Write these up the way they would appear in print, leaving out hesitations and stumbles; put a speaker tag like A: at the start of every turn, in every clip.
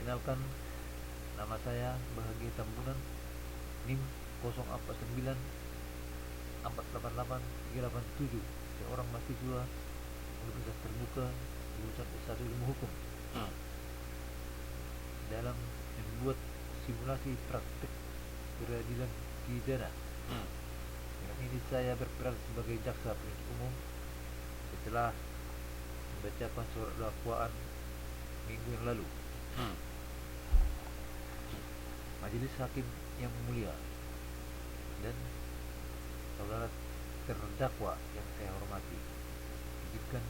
A: Perkenalkan, nama saya Bahagia Tambunan, NIM 049488387, seorang mahasiswa Universitas Terbuka lulusan S1 Ilmu Hukum. Dalam membuat simulasi praktek peradilan pidana, dengan ini saya berperan sebagai jaksa penuntut umum setelah membacakan surat dakwaan minggu yang lalu. Majelis hakim yang mulia dan saudara terdakwa yang saya hormati, izinkan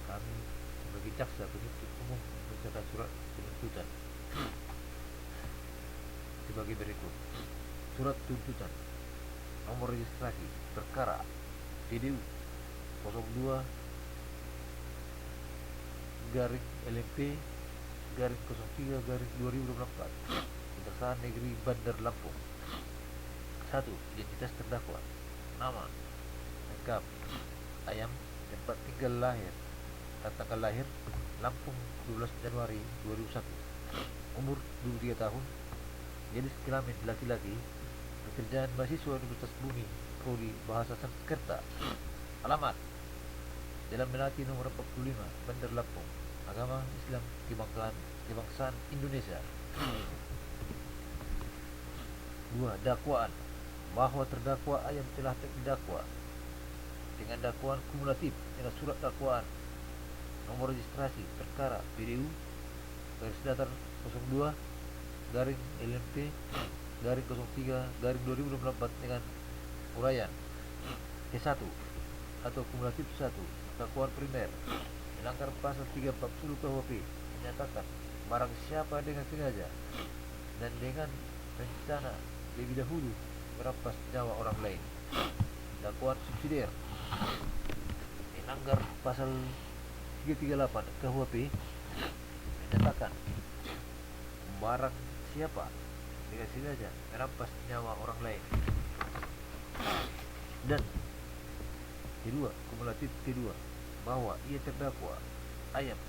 A: kami sebagai jaksa penuntut umum membacakan surat tuntutan sebagai berikut. Surat tuntutan nomor registrasi perkara PDU 02 garing LMP garing 03 garing 2024, Kejaksaan Negeri Bandar Lampung. 1. Identitas terdakwa: nama lengkap Ayam, tempat tinggal lahir tanggal lahir Lampung 12 Januari 2001, umur 23 tahun, jenis kelamin laki-laki, pekerjaan mahasiswa Universitas Bumi, prodi Bahasa Sanskerta, alamat Jalan Melati nomor 45, Bandar Lampung, agama Islam, kebangsaan Indonesia. 2. Dakwaan: bahwa terdakwa Ayam telah didakwa dengan dakwaan kumulatif dengan surat dakwaan nomor registrasi perkara PDU garis datar 02 garing LMP garing 03 garing 2024 dengan uraian C1 atau kumulatif 1. Dakwaan primer melanggar pasal 340 KUHP, menyatakan barang siapa dengan sengaja dan dengan rencana lebih dahulu merampas nyawa orang lain. Dakwaan subsidiar melanggar pasal 338 KUHP, menyatakan barang siapa dengan sengaja merampas nyawa orang lain. Dan kedua, kumulatif kedua, bahwa ia terdakwa Ayam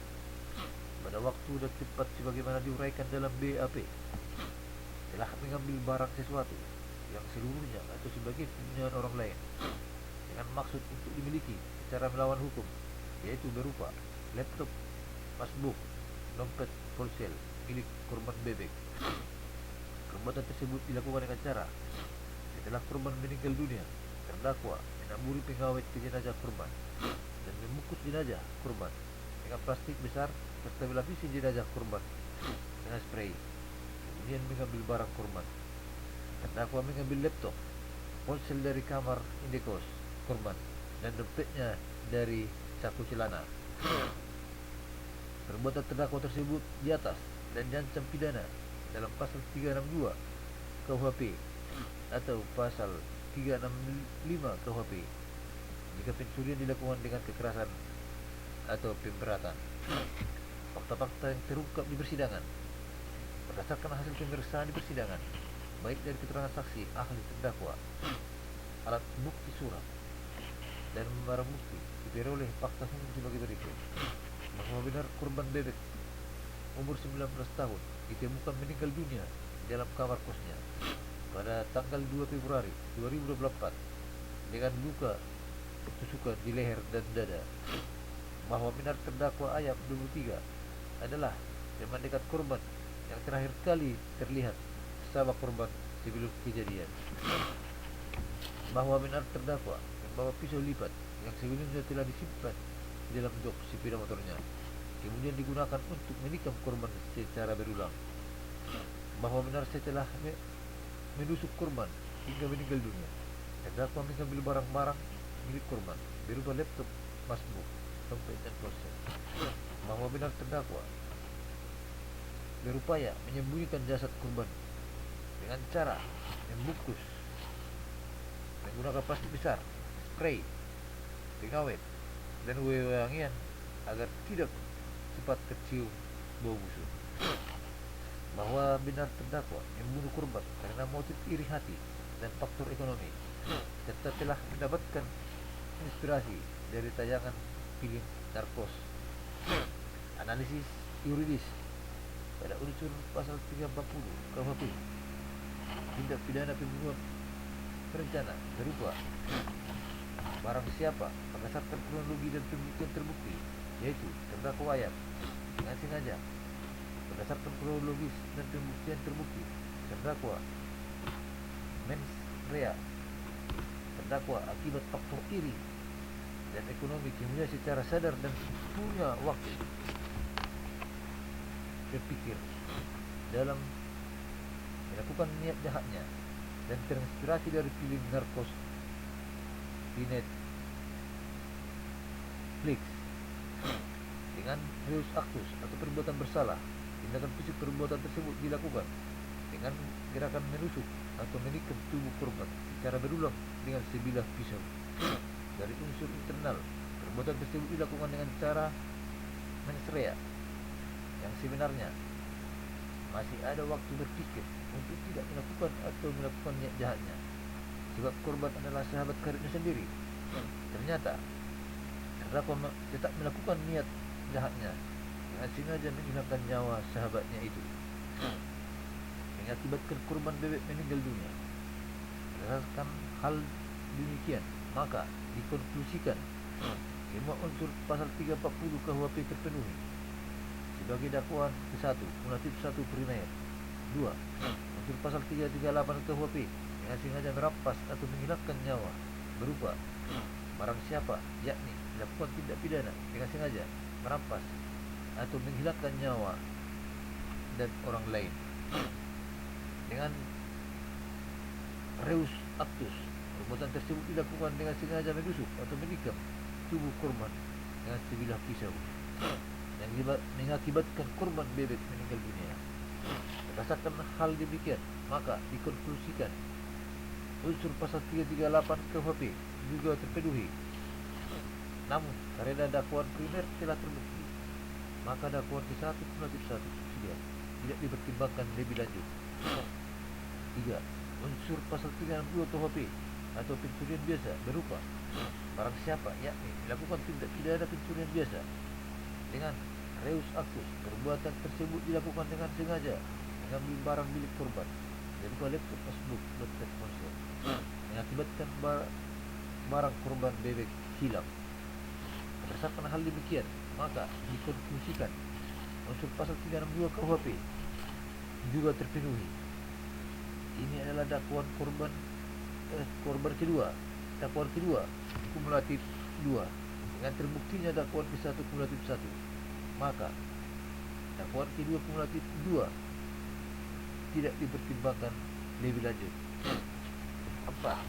A: pada waktu dan tempat sebagaimana diuraikan dalam BAP telah mengambil barang sesuatu yang seluruhnya atau sebagian kepunyaan orang lain dengan maksud untuk dimiliki secara melawan hukum, yaitu berupa laptop, passbook, dompet, ponsel milik korban bebek. Perbuatan tersebut dilakukan dengan cara setelah korban meninggal dunia, terdakwa menaburi pengawet ke jenazah korban dan membungkus jenazah korban dengan plastik besar serta melapisi jenazah korban dengan spray, kemudian mengambil barang korban. Terdakwa mengambil laptop, ponsel dari kamar indekos korban dan dompetnya dari saku celana. Perbuatan terdakwa tersebut di atas dan diancam pidana dalam pasal 362 KUHP atau pasal 365 KUHP jika pencurian dilakukan dengan kekerasan atau pemberatan. Fakta-fakta yang terungkap di persidangan berdasarkan hasil pemeriksaan di persidangan, baik dari keterangan saksi, ahli terdakwa, alat bukti surat, dan barang bukti, diperoleh fakta umum sebagai berikut: bahwa benar korban bebek umur 19 tahun ditemukan meninggal dunia di dalam kamar kosnya pada tanggal 2 Februari 2024 dengan luka tusukan di leher dan dada. Bahwa benar terdakwa Ayam 23 adalah teman dekat korban yang terakhir kali terlihat bersama korban sebelum kejadian. Bahwa benar terdakwa membawa pisau lipat yang sebelumnya telah disimpan di dalam jok sepeda motornya, kemudian digunakan untuk menikam korban secara berulang. Bahwa benar setelah menusuk korban hingga meninggal dunia, terdakwa mengambil barang-barang milik korban berupa laptop, passbook, dompet, dan ponsel. Bahwa benar terdakwa berupaya menyembunyikan jasad korban dengan cara membungkus menggunakan plastik besar, spray, pengawet, dan wewangian agar tidak cepat tercium bau busuk. Bahwa benar terdakwa membunuh korban karena motif iri hati dan faktor ekonomi, serta telah mendapatkan inspirasi dari tayangan film Narcos. Analisis yuridis pada unsur pasal 340 KUHP tindak pidana pembunuhan berencana berupa barang siapa berdasarkan kronologi dan pembuktian terbukti, yaitu terdakwa ayat dengan sengaja berdasarkan kronologis dan pembuktian terbukti, terdakwa mens rea, terdakwa akibat faktor iri dan ekonomi kimia secara sadar dan punya waktu berpikir dalam melakukan niat jahatnya dan terinspirasi dari film Narcos di Netflix dengan reus actus atau perbuatan bersalah. Tindakan fisik perbuatan tersebut dilakukan dengan gerakan menusuk atau menikam tubuh korban secara berulang dengan sebilah pisau. Dari unsur internal, perbuatan tersebut dilakukan dengan cara mens rea, yang sebenarnya masih ada waktu berpikir untuk tidak melakukan atau melakukan niat jahatnya, sebab korban adalah sahabat karibnya sendiri. Ternyata terdakwa tetap melakukan niat jahatnya dengan sengaja menghilangkan nyawa sahabatnya itu, mengakibatkan korban bebek meninggal dunia. Berdasarkan hal demikian, maka dikonklusikan semua unsur pasal 340 KUHP terpenuhi sebagai dakwaan ke-1 kumulatif 1 primer. 2. Unsur pasal 338 KUHP dengan sengaja merampas atau menghilangkan nyawa berupa barang siapa, yakni melakukan tindak pidana dengan sengaja merampas atau menghilangkan nyawa dan orang lain dengan reus actus. Perbuatan tersebut dilakukan dengan sengaja menusuk atau menikam tubuh korban dengan sebilah pisau yang mengakibatkan korban bebek meninggal dunia. Berdasarkan hal demikian, maka dikonklusikan unsur pasal 338 KUHP juga terpenuhi. Namun, karena dakwaan primer telah terbukti, maka dakwaan ke-1 kumulatif 1 subsidiar tidak dipertimbangkan lebih lanjut. 3. Unsur pasal 362 KUHP atau pencurian biasa berupa barang siapa, yakni melakukan tindak pidana pencurian biasa dengan reus actus. Perbuatan tersebut dilakukan dengan sengaja mengambil barang milik korban berupa laptop, notebook, dompet, ponsel, mengakibatkan barang korban bebek hilang. Berdasarkan hal demikian, maka dikonklusikan unsur pasal 362 KUHP juga terpenuhi. Ini adalah dakwaan korban kedua, dakwaan kedua kumulatif 2 dengan terbuktinya dakwaan ke-1 kumulatif 1, maka dakwaan kedua kumulatif 2 tidak dipertimbangkan lebih lanjut. 4.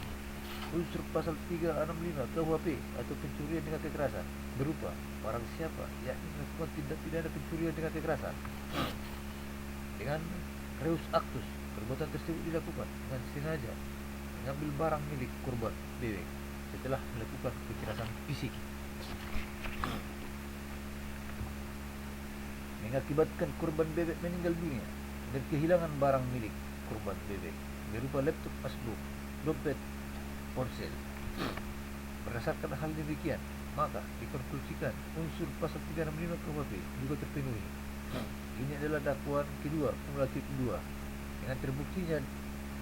A: Unsur pasal 365 KUHP atau pencurian dengan kekerasan berupa barang siapa, yakni melakukan tindak pidana pencurian dengan kekerasan dengan reus actus. Perbuatan tersebut dilakukan dengan sengaja mengambil barang milik korban bebek setelah melakukan kekerasan fisik, mengakibatkan korban bebek meninggal dunia dan kehilangan barang milik korban bebek berupa laptop, notebook, dompet, ponsel. Berdasarkan hal demikian, maka dikonklusikan unsur pasal 365 KUHP juga terpenuhi. Ini adalah dakwaan kedua kumulatif 2 dengan terbuktinya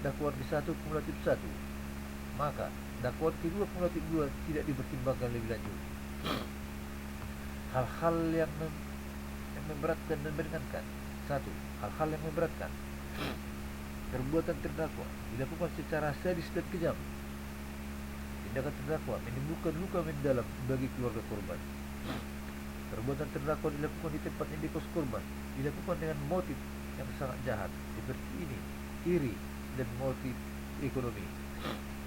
A: dakwaan ke-1 kumulatif 1, maka dakwaan kedua kumulatif 2 tidak dipertimbangkan lebih lanjut. Hal-hal yang memberatkan dan meringankan. 1. Hal-hal yang memberatkan. Perbuatan terdakwa dilakukan secara sadis dan kejam. Tindakan terdakwa menimbulkan luka mendalam bagi keluarga korban. Perbuatan terdakwa dilakukan di tempat indikos korban, dilakukan dengan motif yang sangat jahat seperti ini, iri dan motif ekonomi.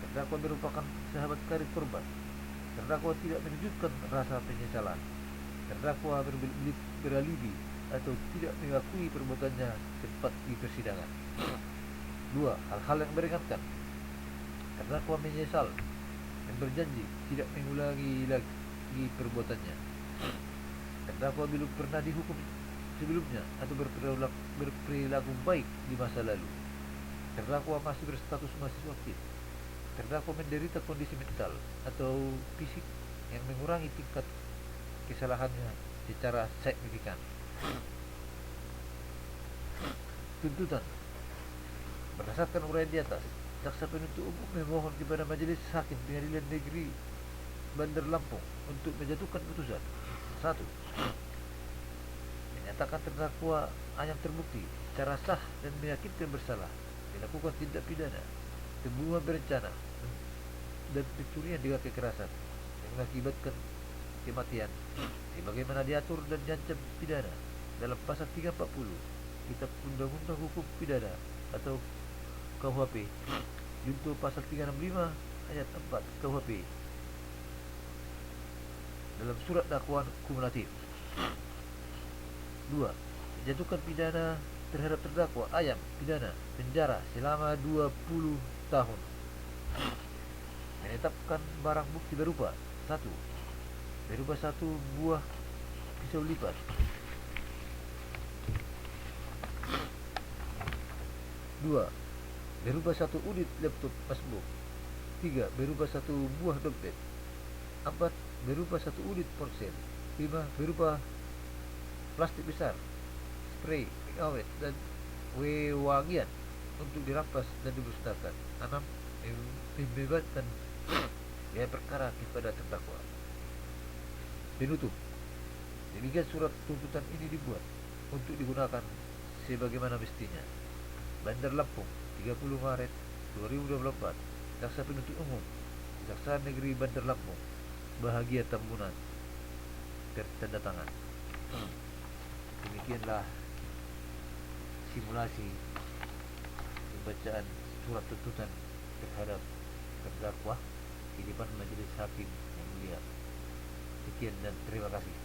A: Terdakwa merupakan sahabat karib korban. Terdakwa tidak menunjukkan rasa penyesalan. Terdakwa beralibi atau tidak mengakui perbuatannya tepat di persidangan. 2. Hal-hal yang meringankan. Terdakwa menyesal dan berjanji tidak mengulangi lagi perbuatannya. Terdakwa belum pernah dihukum sebelumnya atau berperilaku baik di masa lalu. Terdakwa masih berstatus mahasiswa aktif. Terdakwa menderita kondisi mental atau fisik yang mengurangi tingkat kesalahannya secara signifikan. Tuntutan. Berdasarkan uraian di atas, jaksa penuntut umum memohon kepada Majelis Hakim Pengadilan Negeri Bandar Lampung untuk menjatuhkan putusan. 1. Menyatakan terdakwa Ayam terbukti secara sah dan meyakinkan bersalah melakukan tindak pidana pembunuhan berencana dan pencurian dengan kekerasan yang mengakibatkan kematian sebagaimana diatur dan diancam pidana dalam pasal 340 Kitab Undang-Undang Hukum Pidana atau KUHP junto pasal 365 ayat 4 KUHP dalam surat dakwaan kumulatif. 2. Menjatuhkan pidana terhadap terdakwa Ayam pidana penjara selama 20 tahun. Menetapkan barang bukti berupa 1. Berupa 1 buah pisau lipat. 2. Berupa 1 unit laptop MacBook. 3. Berupa 1 buah dompet. 4. Berupa 1 unit ponsel. 5. Berupa plastik besar, spray, pengawet, dan wewangian untuk dirampas dan dimusnahkan. 6. Membebaskan biaya perkara kepada terdakwa. Penutup. Demikian surat tuntutan ini dibuat untuk digunakan sebagaimana mestinya. Bandar Lampung, 30 Maret 2024. Jaksa Penuntut Umum, Kejaksaan Negeri Bandar Lampung, Bahagia Tambunan. Tanda tangan. Demikianlah simulasi pembacaan surat tuntutan terhadap terdakwa di depan majelis hakim yang mulia. Sekian dan terima kasih.